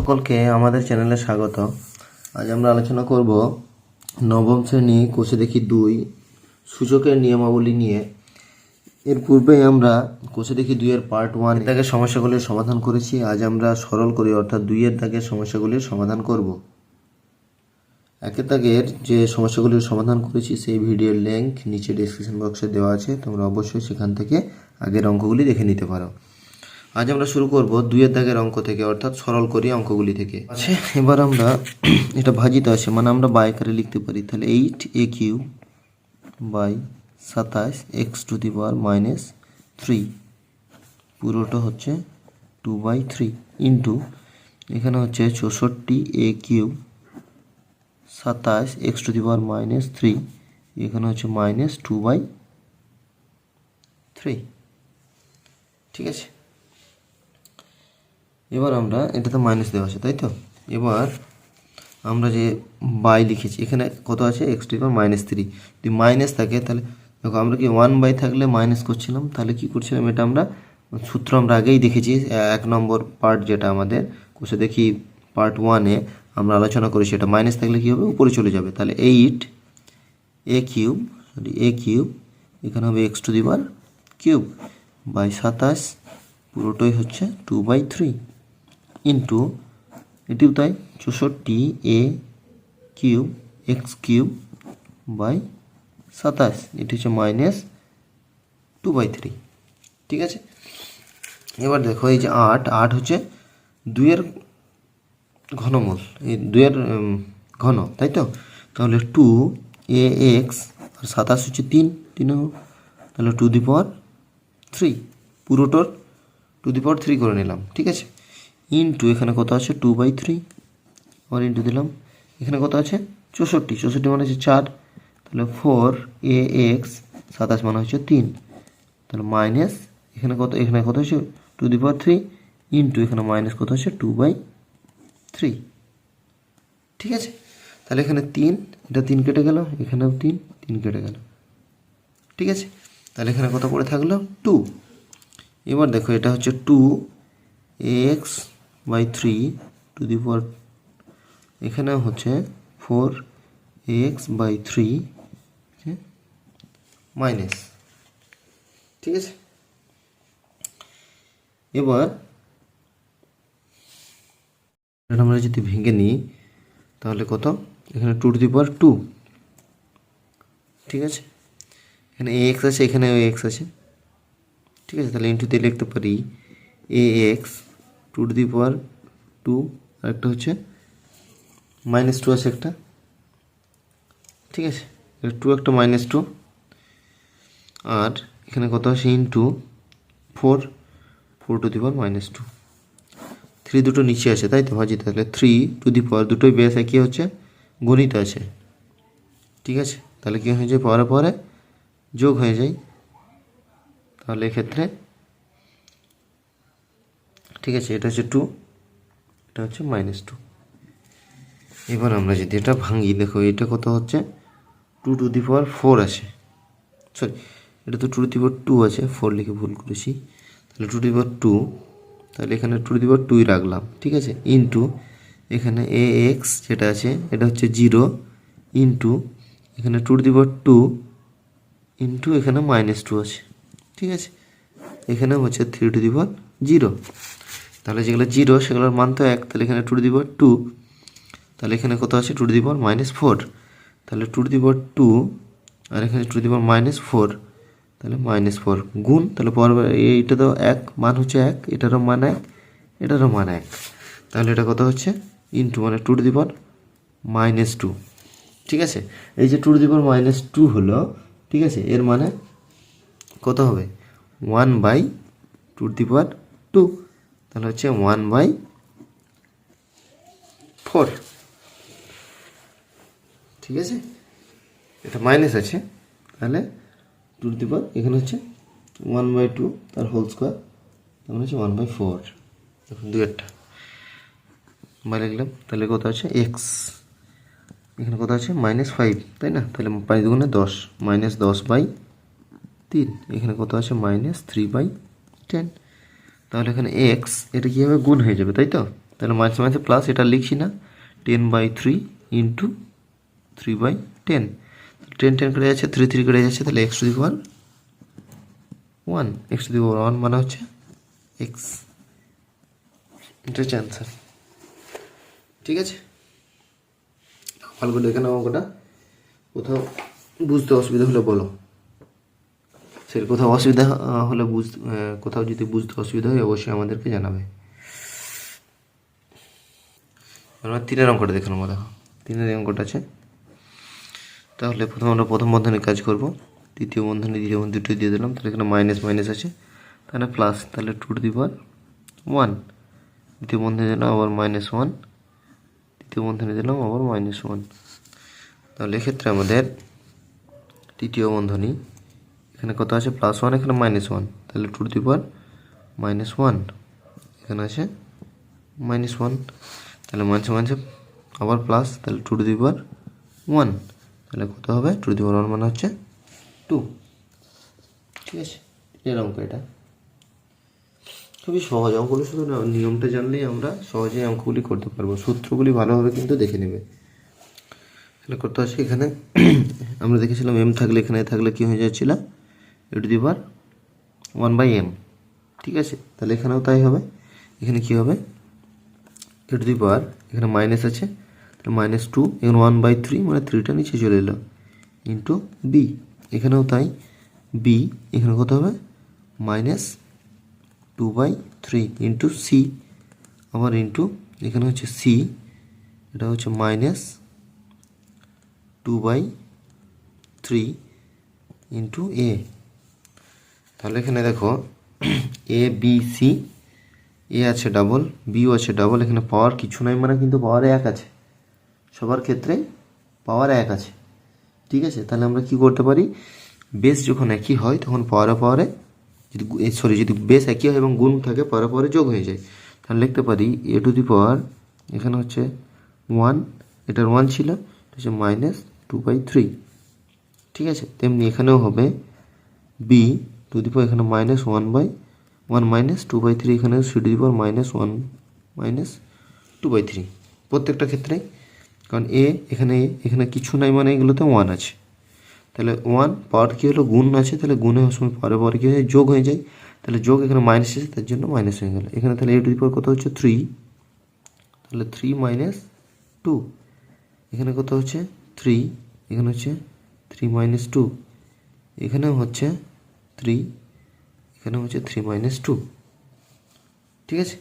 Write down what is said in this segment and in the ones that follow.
সকলকে আমাদের চ্যানেলে স্বাগত। আজ আমরা আলোচনা করব নবম শ্রেণী কোষে দেখি 2 সূচকের নিয়মাবলী নিয়ে। এর পূর্বে আমরা কোষে দেখি 2 এর পার্ট 1 দাগের সমস্যাগুলির সমাধান করেছি। আজ আমরা সরল করি, অর্থাৎ 2 এর দাগের সমস্যাগুলির সমাধান করব। একের দাগের যে সমস্যাগুলির সমাধান করেছি সেই ভিডিওর লিংক নিচে ডেসক্রিপশন বক্সে দেওয়া আছে, তোমরা অবশ্যই সেখান থেকে আগের অঙ্কগুলি দেখে নিতে পারো। আজ আমরা শুরু করব 2 এর দাগের অঙ্ক থেকে, অর্থাৎ সরল করি অঙ্কগুলি থেকে। আচ্ছা, এবার আমরা এটা ভাজিত আছে, মানে আমরা বাই আকারে লিখতে পারি। তাহলে 8a³ বাই 27 x⁻³ পুরোটা হচ্ছে 2/3 ইন্টু এখানে হচ্ছে 64a³ 27 x⁻³ এখানে হচ্ছে -2/3। ঠিক আছে, এবার আমরা এটা তো মাইনাস দেওয়া আছে, তাই তো। এবার আমরা যে বাই লিখেছি এখানে কত আছে, x⁻³ যদি মাইনাস থাকে তাহলে দেখো আমরা কি 1/, থাকলে মাইনাস করছিলাম, তাহলে কি করছিলাম, এটা আমরা সূত্র আমরা আগেই দেখেছি। 1 নম্বর পার্ট যেটা আমাদের কোষে দেখি পার্ট 1-এ আমরা আলোচনা করেছি, এটা মাইনাস থাকলে কী হবে, উপরে চলে যাবে। তাহলে 8a³ এখানে হবে x⁻³ বাই 27 পুরোটাই হচ্ছে 2/3 ইন্টু এটিও তাই 64a³ x³ বাই 27 এটি হচ্ছে -2/3। ঠিক আছে, এবার দেখো এই যে 8 হচ্ছে 2 এর ঘনমূল, এই 2 এর ঘন, তাই তো। তাহলে 2ax আর 27 হচ্ছে 3, তাহলে 2^3 পুরোটার 2^3 করে নিলাম। ঠিক আছে, ইন্টু এখানে কত আছে 2/3 আর ইন্টু দিলাম এখানে কত আছে 64 মানে হচ্ছে 4, তাহলে 4ax 27 মানে হচ্ছে 3, তাহলে মাইনাস এখানে কত হচ্ছে 2^3 ইন্টু এখানে মাইনাস কত হচ্ছে 2/3। ঠিক আছে, তাহলে এখানে 3, এটা 3 কেটে গেল, এখানেও 3 কেটে গেল। ঠিক আছে, তাহলে এখানে কত পড়ে থাকলো 2। এবার দেখো এটা হচ্ছে 2ax/3 এখানে হচ্ছে 4ax/3 মাইনাস। ঠিক আছে, এবার এটা আমরা যদি ভেঙে নিই তাহলে কত, এখানে 2^2। ঠিক আছে, এখানে ax আছে, এখানে ax আছে। ঠিক আছে, তাহলে ইন্টু দিয়ে লিখতে পারি ax 2^2 আর একটা হচ্ছে -2 আছে একটা। ঠিক আছে, 2 একটা -2 আর এখানে কত আছে ইন্টু 4^-2 3 দুটো নিচে আছে, তাই তো ভাজি, তাহলে 3 দুটোই বেস কি হচ্ছে গণিত আছে। ঠিক আছে, তাহলে কি হয়ে যায়, পরে যোগ হয়ে যায়, তাহলে এক্ষেত্রে ঠিক আছে এটা হচ্ছে 2, এটা হচ্ছে -2। এবার আমরা যদি এটা ভাঙি, দেখো এটা কত হচ্ছে 2^4 আছে, সরি এটা তো 2^2 আছে, 4 লিখে ভুল করেছি, তাহলে 2^2, তাহলে এখানে 2^2 রাখলাম। ঠিক আছে, ইন্টু এখানে ax যেটা আছে এটা হচ্ছে 0 ইন্টু এখানে 2^2 ইন্টু এখানে -2 আছে। ঠিক আছে, এখানে হচ্ছে 3^0, তাহলে যেগুলো 0 সেগুলোর মান তো 1, তাহলে এখানে 2^2, তাহলে এখানে কত আছে 2^-4, তাহলে 2^2 আর এখানে 2^-4, তাহলে -4 গুণ, তাহলে এইটা তো 1 মান হচ্ছে 1, এটারও মান 1, এটারও মান 1, তাহলে এটা কত হচ্ছে ইন্টু মানে 2^-2। ঠিক আছে, এই যে 2^-2 হলো, ঠিক আছে, এর মানে কত হবে 1/2, তাহলে হচ্ছে 1/4। ঠিক আছে, এটা মাইনাস আছে, তাহলে এখানে হচ্ছে 1/2 তার হোল স্কোয়ার, তাহলে হচ্ছে 1/4। দেখুন 2-টা বাই লিখলাম, তাহলে কত আছে x, এখানে কত আছে -5, তাই না, তাহলে 5 দুগুণে 10, -10/3, এখানে কত আছে -3/10, তাহলে এখানে x এটা কী হবে গুণ হয়ে যাবে, তাই তো। তাহলে মাঝে মাঝে প্লাস, এটা লিখছি না, 10/3 ইন্টু 3/10, 10 কেটে যাচ্ছে, 3 কেটে যাচ্ছে, তাহলে x to the power 1, x to the power 1 মানে হচ্ছে x। এটা হচ্ছে অ্যান্সার। ঠিক আছে, ভালো করে দেখে নাও অঙ্কটা। কোথাও বুঝতে অসুবিধা হলে বলো, সেটা কোথাও অসুবিধা হলে কোথাও যদি বুঝতে অসুবিধা হয় অবশ্যই আমাদেরকে জানাবে। আমরা 3-এর অঙ্কটা দেখে নেবো। দেখো 3-এর অঙ্কটা আছে, তাহলে প্রথমে আমরা প্রথম বন্ধনী কাজ করব, দ্বিতীয় বন্ধনী দ্বিতীয় বন্ধনী দুটোই দিয়ে দিলাম, তাহলে এখানে মাইনাস মাইনাস আছে, তাহলে প্লাস, তাহলে 2 টু দি পাওয়ার 1, দ্বিতীয় বন্ধনী দিলাম আবার -1, তৃতীয় বন্ধনী দিলাম আবার -1, তাহলে এক্ষেত্রে আমাদের তৃতীয় বন্ধনী এখানে কত আছে +1, এখানে -1, তাহলে 2 টু দি পাওয়ার -1, এখানে আছে -1, তাহলে মাঝে মাঝে আবার প্লাস, তাহলে 2 টু দি পাওয়ার 1, তাহলে কত হবে 2 টু দি পাওয়ার 1 মানে হচ্ছে 2। ঠিক আছে, এর অঙ্ক এটা খুবই সহজ অঙ্কগুলো, শুধু নিয়মটা জানলেই আমরা সহজেই অঙ্কগুলি করতে পারবো। সূত্রগুলি ভালোভাবে কিন্তু দেখে নেবে। তাহলে করতে আছে এখানে আমরা দেখেছিলাম m থাকলে এখানে থাকলে কি হয়ে যাচ্ছিল a to the power 1/m। ঠিক আছে, তাহলে এখানেও তাই হবে। এখানে কি হবে a টু দি পাওয়ার, এখানে মাইনাস আছে, তাহলে -2, এখানে 1/3 মানে 3টা নিচে চলে এলো, ইন্টু b, এখানেও তাই, b এখানে কত হবে -2/3 ইন্টু c, আবার ইন্টু এখানে হচ্ছে c, এটা হচ্ছে -2/3 ইন্টু a। তাহলে এখানে দেখো a b c, এ আছে ডাবল, বিও আছে ডাবল, এখানে পাওয়ার কিছু নাই মানে কিন্তু পাওয়ার 1 আছে, সবার ক্ষেত্রে পাওয়ার 1 আছে। ঠিক আছে, তাহলে আমরা কি করতে পারি, বেস যখন একই হয় তখন পাওয়ারে যদি বেস একই হয় এবং গুণ থাকে পাওয়ারে যোগ হয়ে যায়, তাহলে লিখতে পারি a টু দি পাওয়ার, এখানে হচ্ছে 1, এটার 1 ছিল, এটা হচ্ছে -2/3। ঠিক আছে, তেমনি এখানেও হবে b টু দি পাওয়ার, এখানে -1 -2/3, এখানে c টু দি পাওয়ার -1 -2/3 প্রত্যেকটা ক্ষেত্রে, কারণ এখানে কিছু নাই মানে এগুলোতে 1 আছে, তাহলে 1 পাওয়ার কী হলো গুণ আছে, তাহলে গুণে সময় পরে কী হয়ে যায় যোগ হয়ে যায়, তাহলে যোগ এখানে মাইনাস আছে তার জন্য মাইনাস হয়ে গেল। এখানে তাহলে a টু দি পাওয়ার কত হচ্ছে 3, তাহলে 3 - 2, এখানে কত হচ্ছে 3, এখানে হচ্ছে 3 - 2, এখানেও হচ্ছে 3, এখানে হচ্ছে 3 - 2। ঠিক আছে,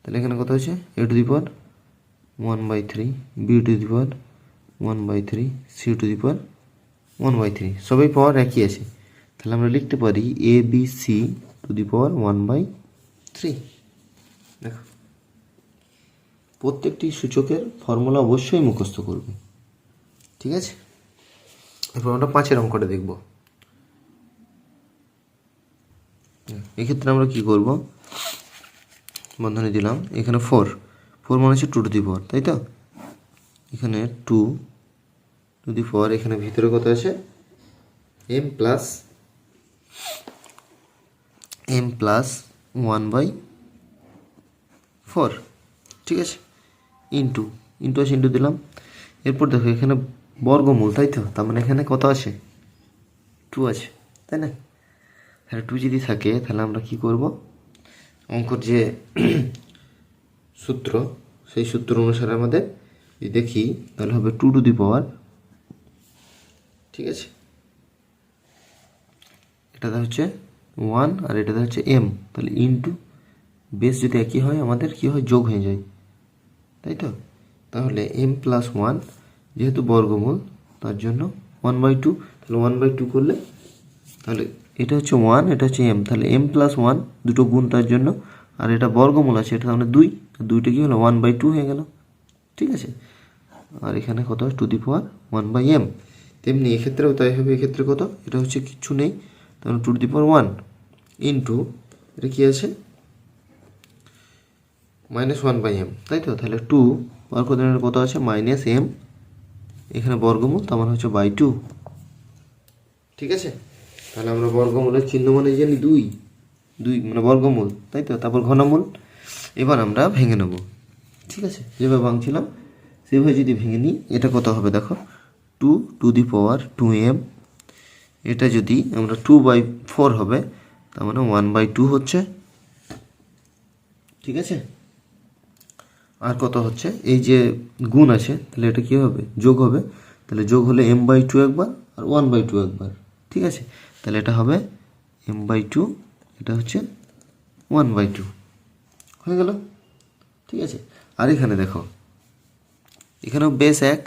তাহলে এখানে কত হচ্ছে a to the power 1/3, b to the power 1/3, c to the power 1/3, সবাই পাওয়ার একই আছে, তাহলে আমরা লিখতে পারি a b c to the power 1/3। দেখো প্রত্যেকটি সূচকের ফর্মুলা অবশ্যই মুখস্থ করবে। ঠিক আছে, এরপর আমরা 5-এর অঙ্কটা দেখব। এক্ষেত্রে আমরা কি করব, বন্ধনী দিলাম, এখানে 4 মানে হচ্ছে 2 টু দি পাওয়ার, তাই তো, এখানে 2 টু দি পাওয়ার, এখানে ভিতরে কত আছে m প্লাস 1/4। ঠিক আছে, ইন্টু আছে, ইন্টু দিলাম। এরপর দেখো এখানে বর্গমূল, তাই তো, তার মানে এখানে কত আছে 2 আছে, তাই না। তাহলে 2 যদি থাকে তাহলে আমরা কি করব, অঙ্কর যে সূত্র, সেই সূত্র অনুসারে আমাদের যদি দেখি তাহলে হবে 2 টু দি পাওয়ার, ঠিক আছে, এটাতে হচ্ছে 1 আর এটাতে হচ্ছে m, তাহলে ইন্টু বেস যদি একই হয় আমাদের কি হয় যোগ হয়ে যায়, তাই তো। তাহলে m প্লাস 1 যেহেতু বর্গমূল তার জন্য 1/2, তাহলে 1/2 করলে তাহলে এটা হচ্ছে 1, এটা হচ্ছে m, তাহলে m প্লাস 1 দুটো গুণ তার জন্য, আর এটা বর্গমূল আছে, এটা তাহলে 2, দুইটা কি হলো 1/2 হয়ে গেল। ঠিক আছে, আর এখানে কত টু দি পাওয়ার 1/m, তেমনি এক্ষেত্রেও তাই হবে। এক্ষেত্রে কত, এটা হচ্ছে কিচ্ছু নেই, তাহলে 2 টু দি পাওয়ার 1 ইন্টু এটা কি আছে -1/m, তাই তো, তাহলে 2 পাওয়ার কত আছে -m, এখানে বর্গমূল তার মানে হচ্ছে /2। ঠিক আছে, তাহলে আমরা বর্গমূলের চিহ্ন মানে জানি 2 মানে বর্গমূল, তাই তো, তারপর ঘনমূল। এবার আমরা ভেঙে নেব, ঠিক আছে, যেভাবে ভাঙছিলাম সেভাবে যদি ভেঙে নিই, এটা কত হবে দেখো, 2^2m। এটা যদি আমরা 2/4 হবে, তার মানে 1/2 হচ্ছে। ঠিক আছে, আর কত হচ্ছে, এই যে গুণ আছে তাহলে এটা কী হবে, যোগ হবে। তাহলে যোগ হলে m/2 একবার আর 1/2 একবার। ঠিক আছে, তাহলে এটা হবে m/2, এটা হচ্ছে 1/2 হয়ে গেল। ঠিক আছে, আর এখানে দেখো, এখানেও বেস এক,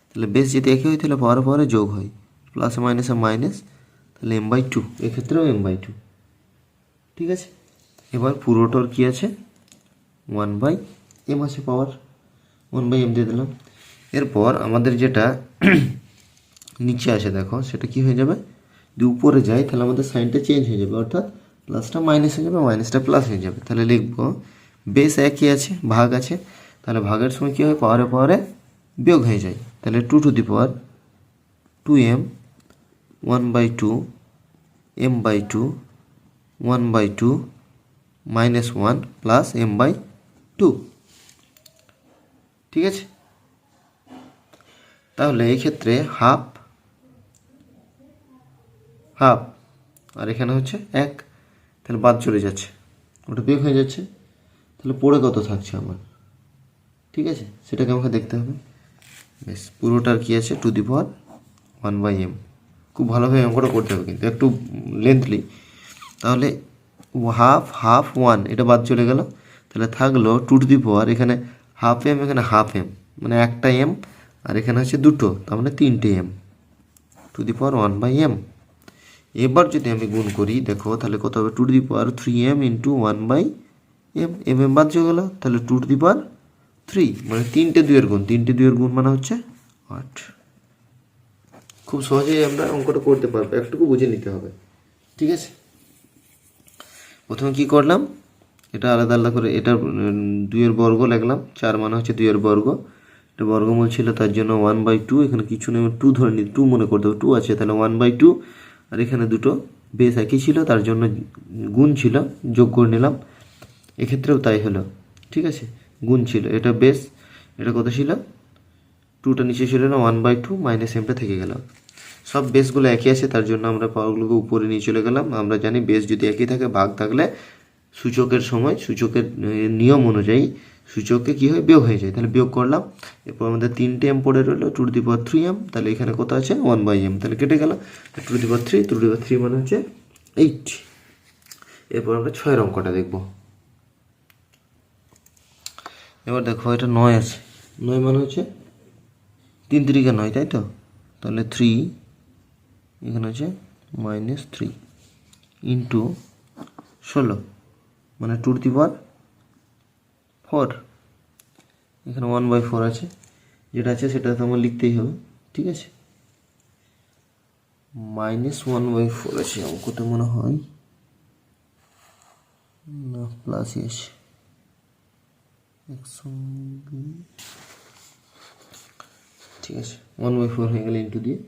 তাহলে বেস যদি একই হয় তাহলে পাওয়ার পাওয়ারে যোগ হয়, প্লাস মাইনাসে মাইনাস, তাহলে m/2, এক্ষেত্রেও m/2। ঠিক আছে, এবার পুরোটার কী আছে, 1/m আছে, পাওয়ার 1/m দিয়ে দিলাম। এরপর আমাদের যেটা নিচে আসে দেখো, সেটা কি হয়ে যাবে, যদি উপরে যায় তাহলে আমাদের সাইনটা চেঞ্জ হয়ে যাবে, অর্থাৎ প্লাসটা মাইনাস হয়ে যাবে, মাইনাসটা প্লাস হয়ে যাবে। তাহলে লিখবো বেস একই আছে, ভাগ আছে, তাহলে ভাগের সময় কী হয়, পাওয়ারে পাওয়ারে বিয়োগ হয়ে যায়। তাহলে 2^2m 1/2 m/2 1/2 -1 প্লাস m/2। ঠিক আছে, তাহলে এই ক্ষেত্রে হাফ হাফ, আর এখানে হচ্ছে 1, তাহলে বাদ চলে যাচ্ছে, ওটা বিয়োগ হয়ে যাচ্ছে। তাহলে পড়ে কত থাকছে আমার, ঠিক আছে, সেটাকে আমাকে দেখতে হবে। বেশ, পুরোটার কী আছে, 1/m। খুব ভালোভাবে অঙ্কটা করতে হবে, কিন্তু একটু লেন্থলি। তাহলে হাফ হাফ 1, এটা বাদ চলে গেল, তাহলে থাকলো 2, এখানে হাফ m, এখানে হাফ m, মানে একটা m, আর এখানে হচ্ছে দুটো, তার মানে 3টে m, 1/m। এবার যদি আমি গুণ করি দেখো, তাহলে কত হবে, 2^3m × 1/m, m বাদ চলে গেল, তাহলে 2^3, মানে 3টে 2-এর গুণ, 3টে 2-এর গুণ মানে হচ্ছে 8। খুব সহজেই আমরা অঙ্কটা করতে পারবো, একটুকু বুঝে নিতে হবে। ঠিক আছে, প্রথমে কি করলাম, এটা আলাদা আলাদা করে, এটা 2-এর বর্গ লিখলাম, 4 মানে হচ্ছে 2-এর বর্গ, এটা বর্গমূল ছিল তার জন্য 1/2, এখানে কিছু নেই, 2 ধরে নিই, 2 মনে করে দেবো, 2 আছে, তাহলে 1/2, আর এখানে দুটো বেস একই ছিল তার জন্য গুণ ছিল, যোগ করে নিলাম, এক্ষেত্রেও তাই হলো। ঠিক আছে, গুণ ছিল, এটা বেস, এটা কত ছিল, 2টা নিচে ছিল না, 1/2 মাইনাস এমটা থেকে গেল। সব বেসগুলো একই আছে, তার জন্য আমরা পাওয়ারগুলোকে উপরে নিয়ে চলে গেলাম। আমরা জানি বেস যদি একই থাকে, ভাগ থাকলে সূচকের সময়, সূচকের নিয়ম অনুযায়ী সূচকে কী হয়, বিয়োগ হয়ে যায়, তাহলে বিয়োগ করলাম। এরপর আমাদের 3টে m পড়ে রইলো, 2^3m, তাহলে এখানে কত আছে, 1/m, তাহলে কেটে গেল, 2^3 মানে হচ্ছে 8। এরপর আমরা 6-এর অঙ্কটা দেখব। এবার দেখো, এটা 9 আছে, 9 মানে হচ্ছে 3 3 9, তাই তো, তাহলে 3, এখানে হচ্ছে -3 ইন্টু 16, মানে 2^4, এখানে 1/4 আছে, যেটা আছে সেটা তো আমার লিখতেই হবে। ঠিক আছে, -1/4 আছে, অঙ্কটা মনে হয় না প্লাসই আছে, একসঙ্গে। ঠিক আছে, 1/4 হয়ে গেলে ইন্টু দিয়ে,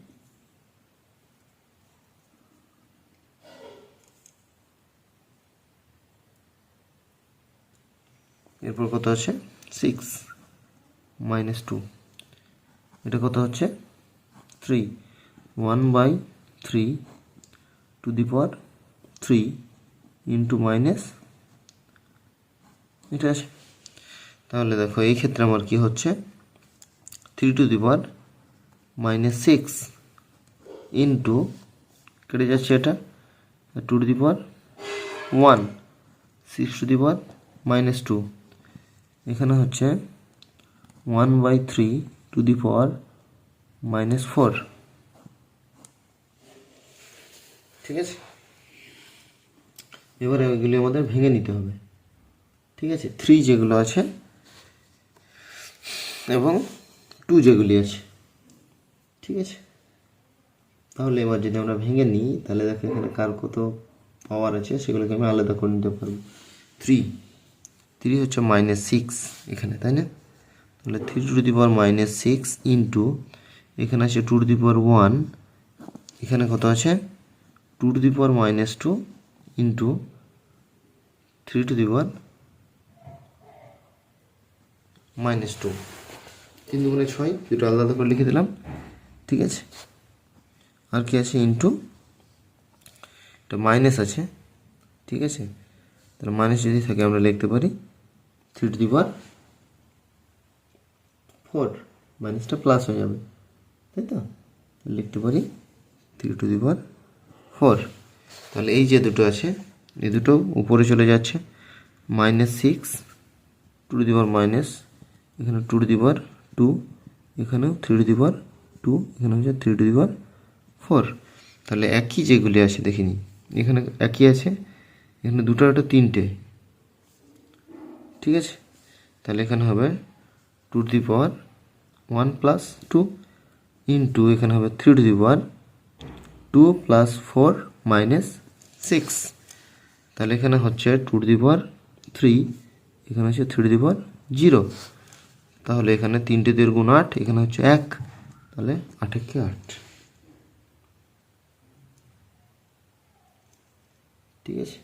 এরপর কত আছে, 6 -2, এটা কত হচ্ছে 3, 1/3 2^3 ইন্টু মাইনাস, এটা আছে। তাহলে দেখো, এই ক্ষেত্রে আমার কি হচ্ছে, 3^-6 ইন্টু, কেটে যাচ্ছে এটা, 2^1 6^-2, এখানে হচ্ছে 1/3 2^-4। ঠিক আছে, এবারে ওইগুলি আমাদের ভেঙে নিতে হবে। ঠিক আছে, 3 যেগুলো আছে এবং 2 যেগুলি আছে। ঠিক আছে, তাহলে এবার যদি আমরা ভেঙে নিই, তাহলে দেখো এখানে কার কত পাওয়ার আছে সেগুলোকে আমি আলাদা করে নিতে পারবো। 3 হচ্ছে -6 এখানে, তাই না, তাহলে 3^-6 ইন্টু, এখানে আছে 2^1, এখানে কত আছে 2^-2 ইন্টু 3^, -2, 3 দুগুণে 6, দুটো আলাদা আলাদা করে লিখে দিলাম, ঠিক আছে। আর কি আছে, ইন্টু এটা মাইনাস আছে, ঠিক আছে। তাহলে মাইনাস যদি থাকে আমরা লিখতে পারি 3^4, মাইনাসটা প্লাস হয়ে যাবে, তাই তো, লিখতে পারি 3^4। তাহলে এই যে দুটো আছে এই দুটো উপরে চলে যাচ্ছে, -6 2^, এখানে 2^2, এখানেও 3^2, এখানে হচ্ছে 3^4। তাহলে একই যেগুলি আছে দেখিনি, এখানে একই আছে, এখানে দুটো একটা 3টে, ঠিক আছে। তাহলে এখানে হবে 2^1 + 2 ইন্টু এখানে হবে 3^2 + 4 - 6। তাহলে এখানে হচ্ছে 2^3, এখানে হচ্ছে 3^0। তাহলে এখানে 3টে 2 গুণ 8, এখানে হচ্ছে 1, তাহলে 8 একে 8, ঠিক আছে।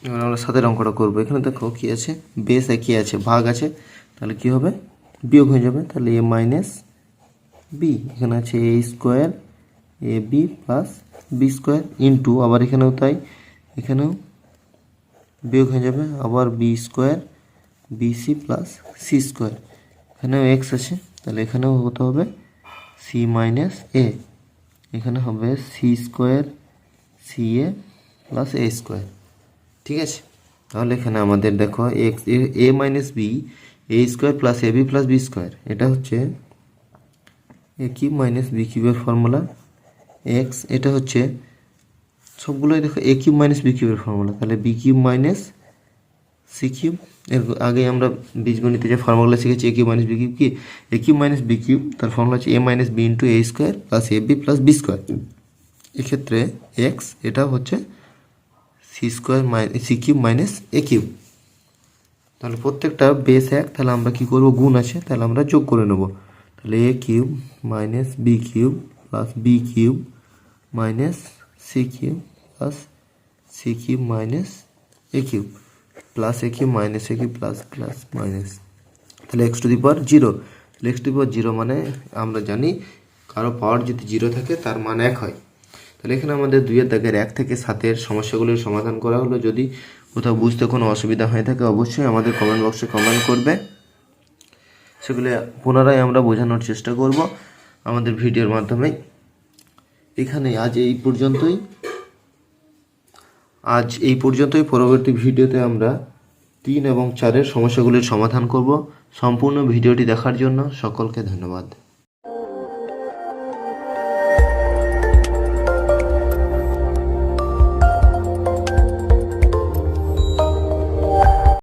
এবার আমরা সাথের অঙ্কটা করবো। এখানে দেখো কি আছে, বেস একই আছে, ভাগ আছে, তাহলে কি হবে, বিয়োগ হয়ে যাবে। তাহলে a - b, এখানে আছে a² ab + b² ইন্টু, আবার এখানেও তাই, এখানেও বিয়োগ হয়ে যাবে, আবার b² bc + c², এখানেও x আছে, তাহলে এখানেও হতে হবে c - a, এখানে হবে c² ca + a², ঠিক আছে। তাহলে এখানে আমাদের দেখো a - b a² + ab + b², এটা হচ্ছে a³ - b³ এর ফর্মুলা, x, এটা হচ্ছে সবগুলোই দেখো a³ - b³ এর ফর্মুলা, তাহলে b³ - c³। এর আগে আমরা বীজগণিতে যে ফর্মুলা শিখেছি a³ - b³ কি, a³ - b³ তার ফর্মুলা হচ্ছে a - b * a² + ab + b²। এক্ষেত্রে x, এটা হচ্ছে c³ - a³। তাহলে প্রত্যেকটা বেস 1, তাহলে আমরা কি করব, গুণ আছে, তাহলে আমরা যোগ করে নেব। তাহলে a³ - b³ + b³ - c³ + c³ - a³ plus a³ - a³ plus minus, তাহলে x⁴0। তাহলে x⁴0 মানে আমরা জানি কারো পাওয়ার যদি 0 থাকে তার মান 1 হয়। তাহলে এখানে আমাদের 2-এর দাগের 1 থেকে 7-এর সমস্যাগুলির সমাধান করা হলো। যদি কোথাও বুঝতে কোনো অসুবিধা হয়ে থাকে অবশ্যই আমাদের কমেন্ট বক্সে কমেন্ট করবে, সেগুলো পুনরায় আমরা বোঝানোর চেষ্টা করব আমাদের ভিডিওর মাধ্যমে। এখানে আজ এই পর্যন্তই। পরবর্তী ভিডিওতে আমরা 3 এবং 4-এর সমস্যাগুলির সমাধান করব। সম্পূর্ণ ভিডিওটি দেখার জন্য সকলকে ধন্যবাদ।